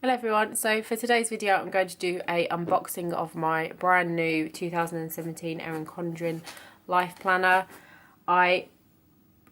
Hello everyone, so for today's video I'm going to do a unboxing of my brand new 2017 Erin Condren life planner. I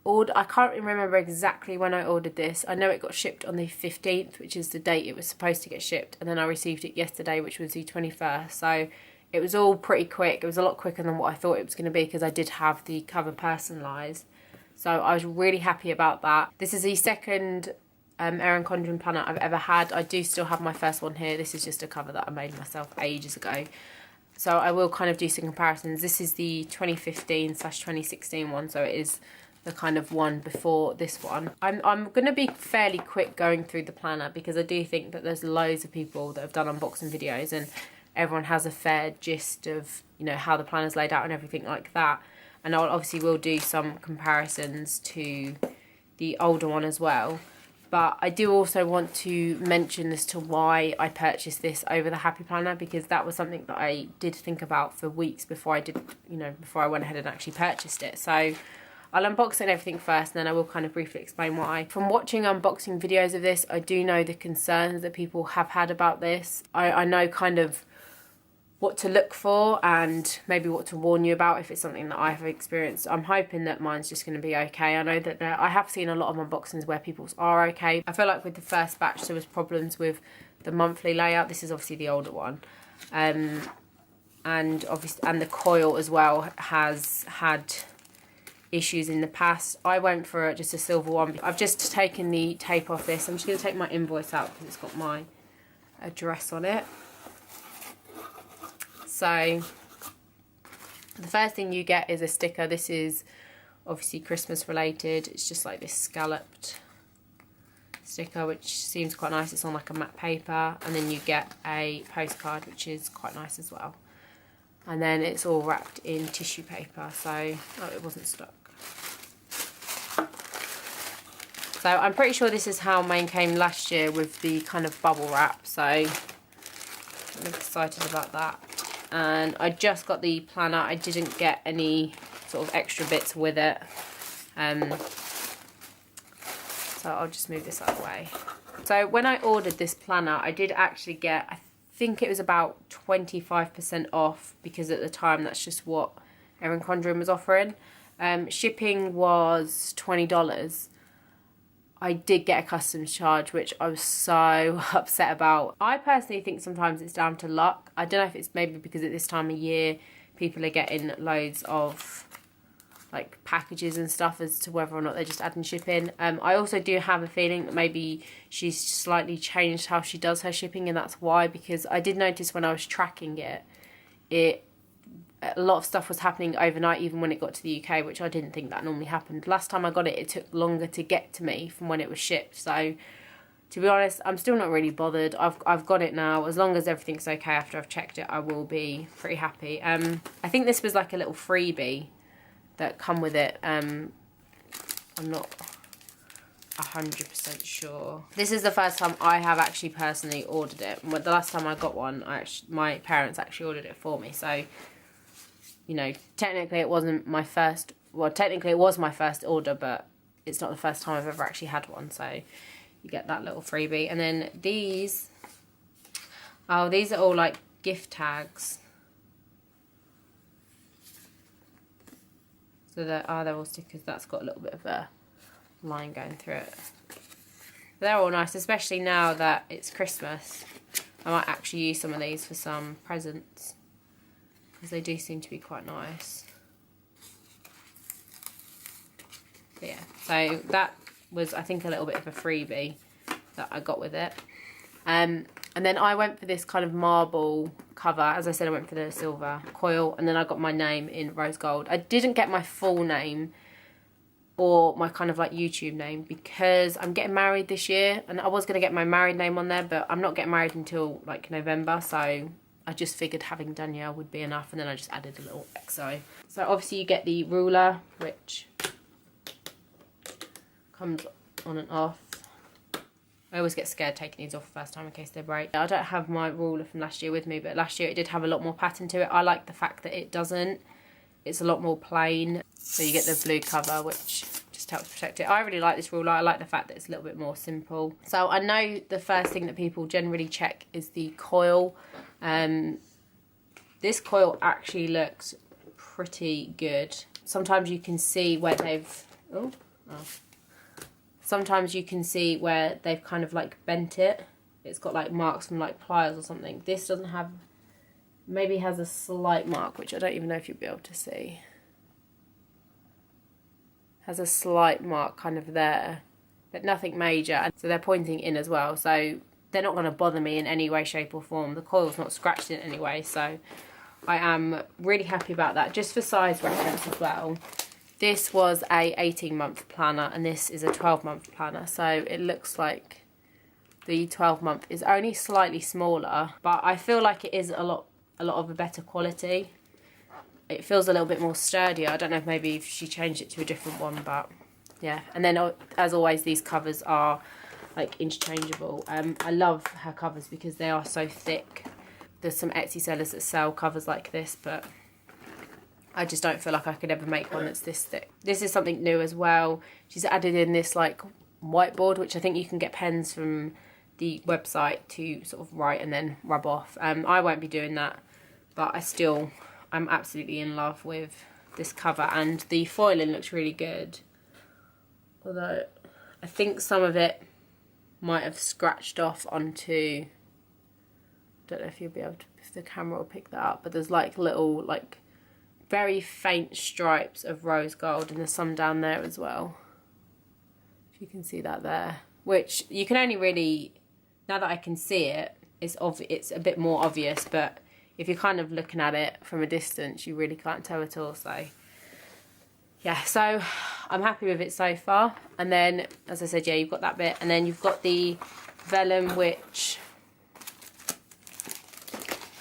can't remember exactly when I ordered this. I know it got shipped on the 15th, which is the date it was supposed to get shipped, and then I received it yesterday, which was the 21st, so it was all pretty quick. It was a lot quicker than what I thought it was going to be because I did have the cover personalised, so I was really happy about that. This is the second Erin Condren planner I've ever had. I do still have my first one here. This is just a cover that I made myself ages ago, so I will kind of do some comparisons. This is the 2015/2016 one, so it is the kind of one before this one. I'm going to be fairly quick going through the planner because I do think that there's loads of people that have done unboxing videos and everyone has a fair gist of, you know, how the planner's laid out and everything like that. And I'll obviously will do some comparisons to the older one as well. But I do also want to mention as to why I purchased this over the Happy Planner, because that was something that I did think about for weeks before I did, you know, before I went ahead and actually purchased it. So I'll unbox it and everything first, and then I will kind of briefly explain why. From watching unboxing videos of this, I do know the concerns that people have had about this. I know kind of what to look for and maybe what to warn you about if it's something that I have experienced. I'm hoping that mine's just going to be okay. I know that I have seen a lot of unboxings where people's are okay. I feel like with the first batch there was problems with the monthly layout. This is obviously the older one, and the coil as well has had issues in the past. I went for just a silver one. I've just taken the tape off this. I'm just going to take my invoice out because it's got my address on it. So the first thing you get is a sticker. This is obviously Christmas related. It's just like this scalloped sticker, which seems quite nice. It's on like a matte paper, and then you get a postcard, which is quite nice as well. And then it's all wrapped in tissue paper, so it wasn't stuck. So I'm pretty sure this is how mine came last year with the kind of bubble wrap, so I'm excited about that. And I just got the planner. I didn't get any sort of extra bits with it. So I'll just move this out of the way. So when I ordered this planner, I did actually get, I think it was about 25% off, because at the time that's just what Erin Condren was offering. Shipping was $20. I did get a customs charge, which I was so upset about. I personally think sometimes it's down to luck. I don't know if it's maybe because at this time of year people are getting loads of like packages and stuff, as to whether or not they're just adding shipping. I also do have a feeling that maybe she's slightly changed how she does her shipping, and that's why, because I did notice when I was tracking it, a lot of stuff was happening overnight, even when it got to the UK, which I didn't think that normally happened. Last time I got it, it took longer to get to me from when it was shipped. So to be honest, I'm still not really bothered. I've got it now. As long as everything's okay after I've checked it, I will be pretty happy. I think this was like a little freebie that come with it. I'm not 100% sure. This is the first time I have actually personally ordered it. The last time I got one, my parents actually ordered it for me. So, you know, technically it wasn't my first, well, technically it was my first order, but it's not the first time I've ever actually had one. So you get that little freebie. And then these, oh, these are all like gift tags. So they're all stickers. That's got a little bit of a line going through it. They're all nice, especially now that it's Christmas. I might actually use some of these for some presents, because they do seem to be quite nice. But yeah, so that was, I think, a little bit of a freebie that I got with it. And then I went for this kind of marble cover. As I said, I went for the silver coil, and then I got my name in rose gold. I didn't get my full name or my kind of like YouTube name, because I'm getting married this year, and I was going to get my married name on there, but I'm not getting married until like November, so I just figured having Danielle would be enough, and then I just added a little XO. So obviously you get the ruler, which comes on and off. I always get scared taking these off the first time in case they break. I don't have my ruler from last year with me, but last year it did have a lot more pattern to it. I like the fact that it doesn't. It's a lot more plain. So you get the blue cover, which just just helps protect it. I really like this ruler. I like the fact that it's a little bit more simple. So I know the first thing that people generally check is the coil. This coil actually looks pretty good. Sometimes you can see where they've sometimes you can see where they've kind of like bent it. It's got like marks from like pliers or something. This doesn't have, maybe has a slight mark, which I don't even know if you'll be able to see. Has a slight mark kind of there, but nothing major. And so they're pointing in as well, so they're not going to bother me in any way, shape or form. The coil's not scratched in any way, so I am really happy about that. Just for size reference as well, this was a 18-month planner and this is a 12-month planner, so it looks like the 12-month is only slightly smaller, but I feel like it is a lot of a better quality. It feels a little bit more sturdier. I don't know if maybe if she changed it to a different one, but yeah. And then as always, these covers are like interchangeable. I love her covers because they are so thick. There's some Etsy sellers that sell covers like this, but I just don't feel like I could ever make one that's this thick. This is something new as well. She's added in this like whiteboard, which I think you can get pens from the website to sort of write and then rub off. I won't be doing that, but I'm absolutely in love with this cover, and the foiling looks really good. Although I think some of it might have scratched off onto, don't know if you'll be able to, if the camera will pick that up, but there's like little like very faint stripes of rose gold, and there's some down there as well. If you can see that there, which you can only really, now that I can see it, it's a bit more obvious, but if you're kind of looking at it from a distance, you really can't tell at all. So yeah, so I'm happy with it so far. And then, as I said, yeah, you've got that bit, and then you've got the vellum, which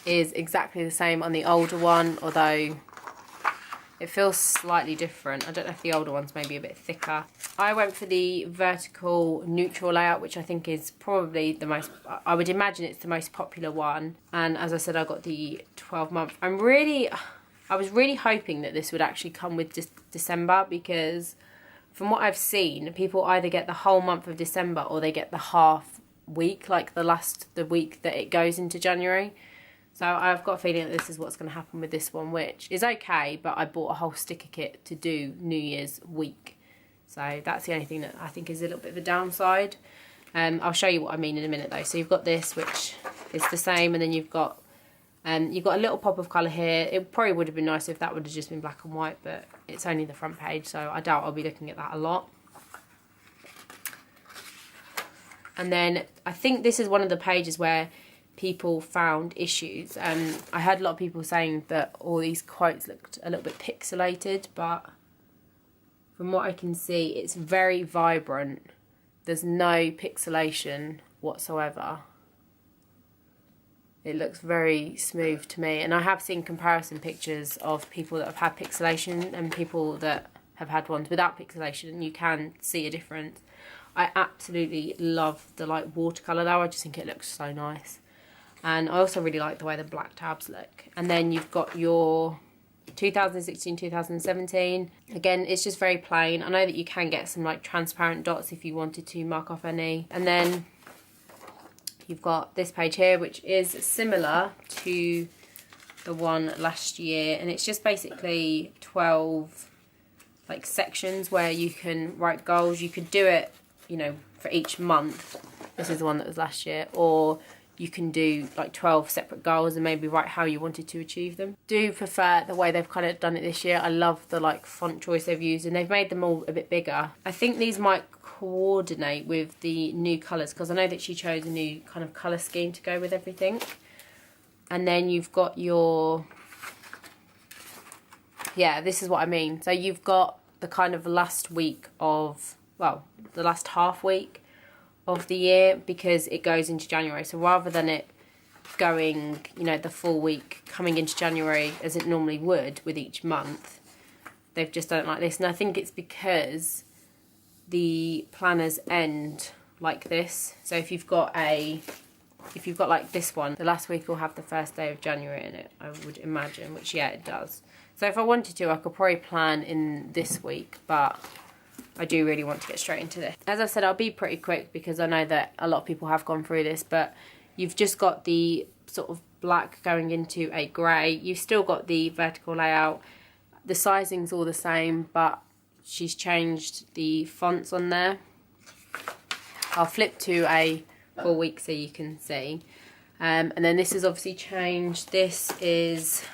is exactly the same on the older one, although it feels slightly different. I don't know if the older one's maybe a bit thicker. I went for the vertical neutral layout, which I think is probably the most, I would imagine it's the most popular one. And as I said, I got the 12-month. I was really hoping that this would actually come with December, because from what I've seen, people either get the whole month of December or they get the half week, like the week that it goes into January. So I've got a feeling that this is what's going to happen with this one, which is okay, but I bought a whole sticker kit to do New Year's week. So that's the only thing that I think is a little bit of a downside. I'll show you what I mean in a minute though. So you've got this, which is the same, and then you've got a little pop of colour here. It probably would have been nice if that would have just been black and white, but it's only the front page, so I doubt I'll be looking at that a lot. And then I think this is one of the pages where people found issues. I heard a lot of people saying that all these quotes looked a little bit pixelated, but from what I can see, it's very vibrant. There's no pixelation whatsoever. It looks very smooth to me, and I have seen comparison pictures of people that have had pixelation and people that have had ones without pixelation, and you can see a difference. I absolutely love the like watercolour though. I just think it looks so nice. And I also really like the way the black tabs look. And then you've got your 2016, 2017. Again, it's just very plain. I know that you can get some like transparent dots if you wanted to mark off any. And then you've got this page here, which is similar to the one last year. And it's just basically 12 like sections where you can write goals. You could do it, you know, for each month. This is the one that was last year. Or you can do like 12 separate goals and maybe write how you wanted to achieve them. Do prefer the way they've kind of done it this year. I love the like font choice they've used, and they've made them all a bit bigger. I think these might coordinate with the new colours, because I know that she chose a new kind of colour scheme to go with everything. And then you've got your, yeah, this is what I mean. So you've got the kind of last week of, well, the last half week of the year, because it goes into January. So rather than it going, you know, the full week coming into January as it normally would with each month, they've just done it like this. And I think it's because the planners end like this. So if you've got like this one, the last week will have the first day of January in it, I would imagine, which yeah, it does. So if I wanted to, I could probably plan in this week, but I do really want to get straight into this. As I said, I'll be pretty quick because I know that a lot of people have gone through this, but you've just got the sort of black going into a grey. You've still got the vertical layout. The sizing's all the same, but she's changed the fonts on there. I'll flip to a full week so you can see. And then this is obviously changed. This is,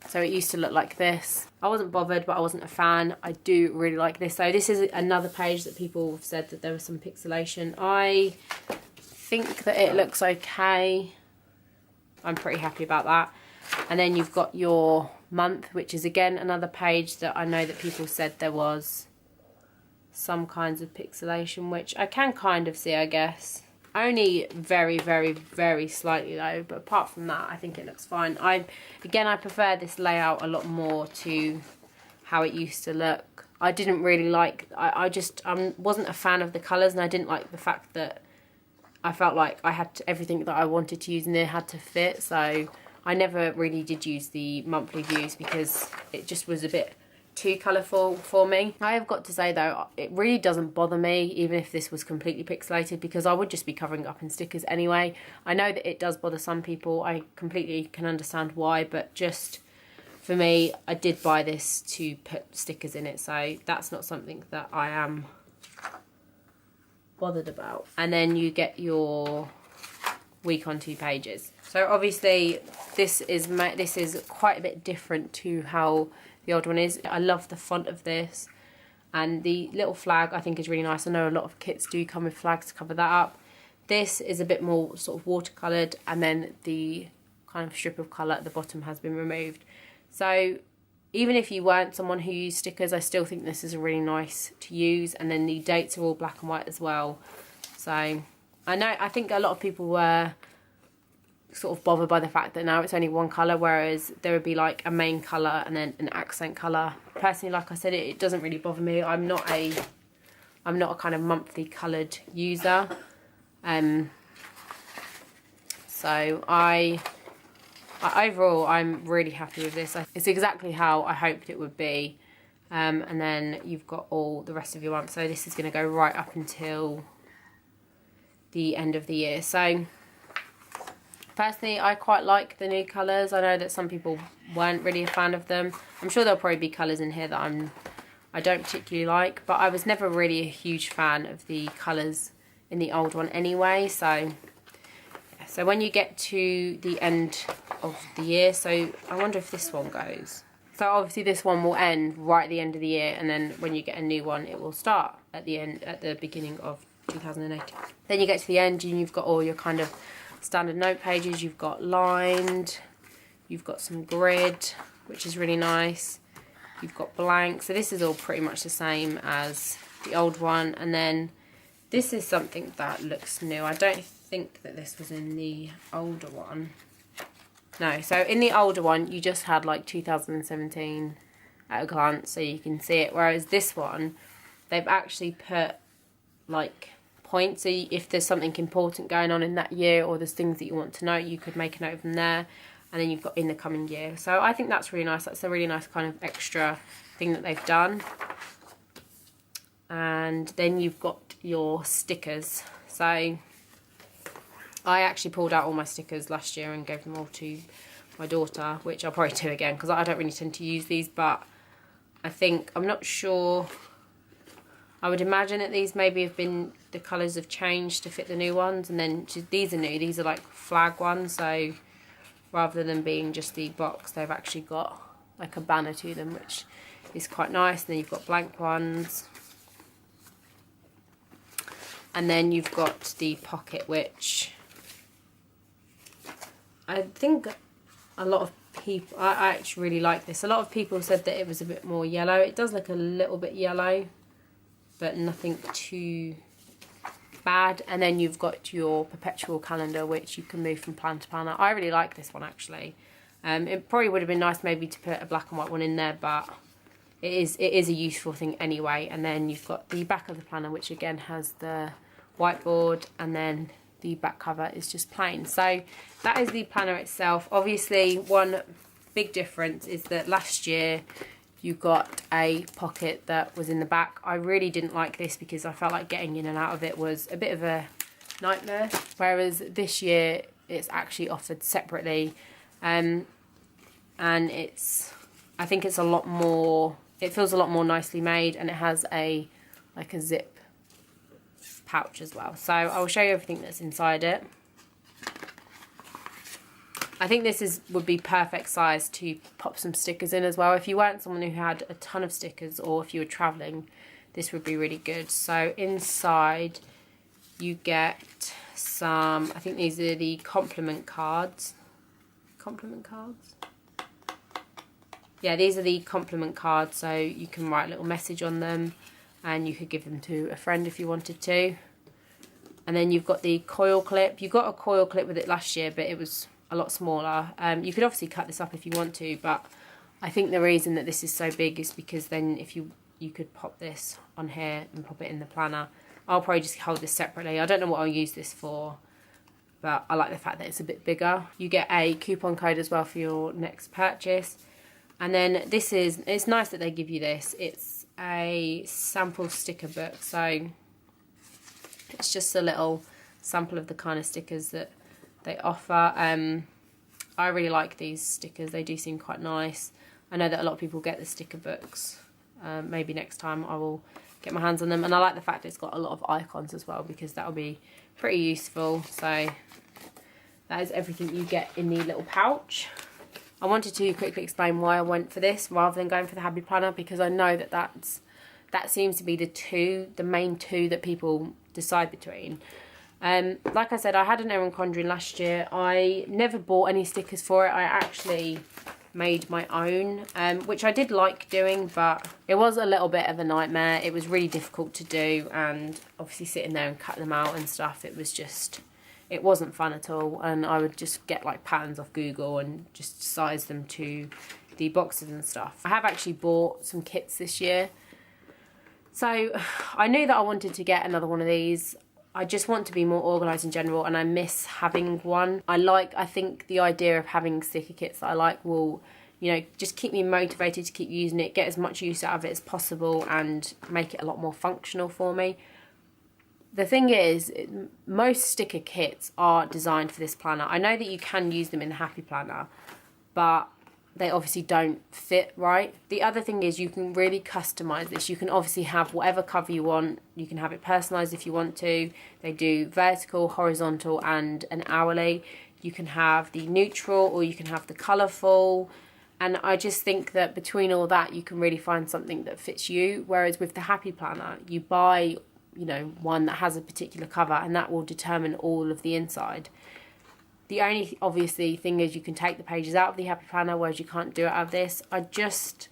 so it used to look like this. I wasn't bothered, but I wasn't a fan. I do really like this. So this is another page that people have said that there was some pixelation. I think that it looks okay. I'm pretty happy about that. And then you've got your month, which is again another page that I know that people said there was some kinds of pixelation, which I can kind of see, I guess. Only very, very, very slightly though, but apart from that, I think it looks fine. I prefer this layout a lot more to how it used to look. I didn't really like, I wasn't a fan of the colours, and I didn't like the fact that I felt like I had to, everything that I wanted to use in there had to fit, so I never really did use the monthly views because it just was a bit too colourful for me. I have got to say though, it really doesn't bother me even if this was completely pixelated, because I would just be covering it up in stickers anyway. I know that it does bother some people. I completely can understand why, but just for me, I did buy this to put stickers in it, so that's not something that I am bothered about. And then you get your week on 2 pages. So obviously this is quite a bit different to how the old one is. I love the font of this, and the little flag I think is really nice. I know a lot of kits do come with flags to cover that up. This is a bit more sort of watercoloured, and then the kind of strip of colour at the bottom has been removed. So even if you weren't someone who used stickers, I still think this is really nice to use. And then the dates are all black and white as well. So I think a lot of people were sort of bothered by the fact that now it's only one colour, whereas there would be like a main colour and then an accent colour. Personally, like I said, it doesn't really bother me. I'm not a kind of monthly coloured user. So overall I'm really happy with this. It's exactly how I hoped it would be. And then you've got all the rest of your month. So this is going to go right up until the end of the year. So personally, I quite like the new colours. I know that some people weren't really a fan of them. I'm sure there'll probably be colours in here that I don't particularly like, but I was never really a huge fan of the colours in the old one anyway. So when you get to the end of the year, so I wonder if this one goes. So obviously this one will end right at the end of the year, and then when you get a new one, it will start at the beginning of 2018. Then you get to the end and you've got all your kind of standard note pages. You've got lined, you've got some grid, which is really nice. You've got blank. So this is all pretty much the same as the old one. And then this is something that looks new. I don't think that this was in the older one. No, so in the older one, you just had like 2017 at a glance, so you can see it. Whereas this one, they've actually put like points. So if there's something important going on in that year, or there's things that you want to know, you could make a note of them there. And then you've got in the coming year. So I think that's really nice. That's a really nice kind of extra thing that they've done. And then you've got your stickers. So I actually pulled out all my stickers last year and gave them all to my daughter, which I'll probably do again because I don't really tend to use these, but I'm not sure. I would imagine that these maybe have been, the colours have changed to fit the new ones, and then these are new. These are like flag ones, so rather than being just the box, they've actually got like a banner to them, which is quite nice. And then you've got blank ones. And then you've got the pocket, which I think a lot of people, I actually really like this. A lot of people said that it was a bit more yellow. It does look a little bit yellow, but nothing too bad. And then you've got your perpetual calendar, which you can move from planner to planner. I really like this one actually. It probably would have been nice maybe to put a black and white one in there, but it is a useful thing anyway. And then you've got the back of the planner, which again has the whiteboard, and then the back cover is just plain. So that is the planner itself. Obviously, one big difference is that last year you've got a pocket that was in the back. I really didn't like this because I felt like getting in and out of it was a bit of a nightmare, whereas this year it's actually offered separately, and I think it's a lot more, it feels a lot more nicely made, and it has a zip pouch as well. So I'll show you everything that's inside it. I think this would be perfect size to pop some stickers in as well. If you weren't someone who had a ton of stickers, or if you were travelling, this would be really good. So inside you get some, I think these are the compliment cards. Compliment cards? Yeah, these are the compliment cards, so you can write a little message on them, and you could give them to a friend if you wanted to. And then you've got the coil clip. You got a coil clip with it last year, but it was a lot smaller. You could obviously cut this up if you want to, but I think the reason that this is so big is because then if you could pop this on here and pop it in the planner. I'll probably just hold this separately. I don't know what I'll use this for, but I like the fact that it's a bit bigger. You get a coupon code as well for your next purchase. And then this is, it's nice that they give you this. It's a sample sticker book, so it's just a little sample of the kind of stickers that they offer. I really like these stickers. They do seem quite nice. I know that a lot of people get the sticker books. Maybe next time I will get my hands on them. And I like the fact that it's got a lot of icons as well, because that'll be pretty useful. So that is everything you get in the little pouch. I wanted to quickly explain why I went for this rather than going for the Happy Planner, because I know that that seems to be the main two that people decide between. Like I said, I had an Erin Condren last year. I never bought any stickers for it. I actually made my own, which I did like doing, but it was a little bit of a nightmare. It was really difficult to do, and obviously sitting there and cut them out and stuff, it wasn't fun at all. And I would just get like patterns off Google and just size them to the boxes and stuff. I have actually bought some kits this year, so I knew that I wanted to get another one of these. I just want to be more organised in general, and I miss having one. I think the idea of having sticker kits that I like will, you know, just keep me motivated to keep using it, get as much use out of it as possible, and make it a lot more functional for me. The thing is, most sticker kits are designed for this planner. I know that you can use them in the Happy Planner, but they obviously don't fit right. The other thing is you can really customise this. You can obviously have whatever cover you want. You can have it personalised if you want to. They do vertical, horizontal and an hourly. You can have the neutral, or you can have the colourful. And I just think that between all that, you can really find something that fits you. Whereas with the Happy Planner, you buy, you know, one that has a particular cover, and that will determine all of the inside. The only obviously thing is you can take the pages out of the Happy Planner, whereas you can't do it out of this. I just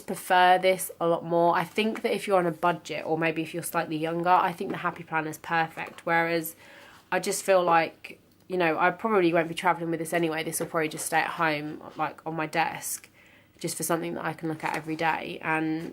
prefer this a lot more. I think that if you're on a budget, or maybe if you're slightly younger, I think the Happy Planner is perfect. Whereas I just feel like, you know, I probably won't be travelling with this anyway. This will probably just stay at home, like on my desk, just for something that I can look at every day. And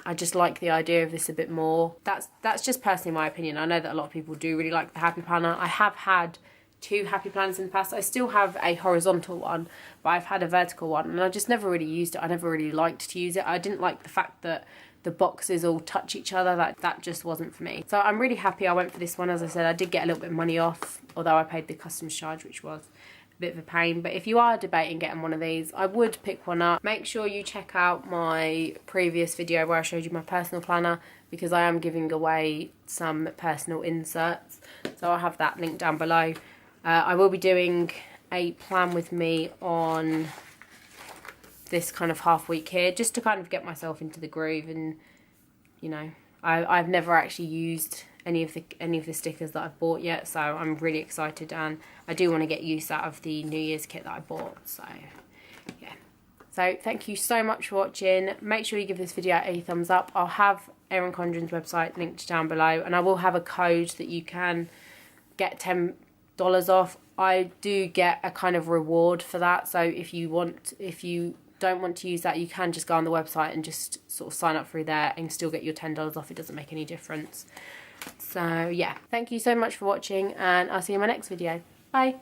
I just like the idea of this a bit more. That's just personally my opinion. I know that a lot of people do really like the Happy Planner. I have had 2 Happy Planners in the past. I still have a horizontal one, but I've had a vertical one, and I just never really used it. I never really liked to use it. I didn't like the fact that the boxes all touch each other. That just wasn't for me. So I'm really happy I went for this one. As I said, I did get a little bit of money off, although I paid the customs charge, which was a bit of a pain. But if you are debating getting one of these, I would pick one up. Make sure you check out my previous video where I showed you my personal planner, because I am giving away some personal inserts. So I'll have that linked down below. I will be doing a plan with me on this kind of half week here, just to kind of get myself into the groove. And you know, I've never actually used any of the stickers that I've bought yet, so I'm really excited, and I do want to get use out of the New Year's kit that I bought. So yeah, so thank you so much for watching. Make sure you give this video a thumbs up. I'll have Erin Condren's website linked down below, and I will have a code that you can get $10 off. I do get a kind of reward for that, so if you don't want to use that, you can just go on the website and just sort of sign up through there and still get your $10 off. It doesn't make any difference. So yeah, thank you so much for watching, and I'll see you in my next video. Bye.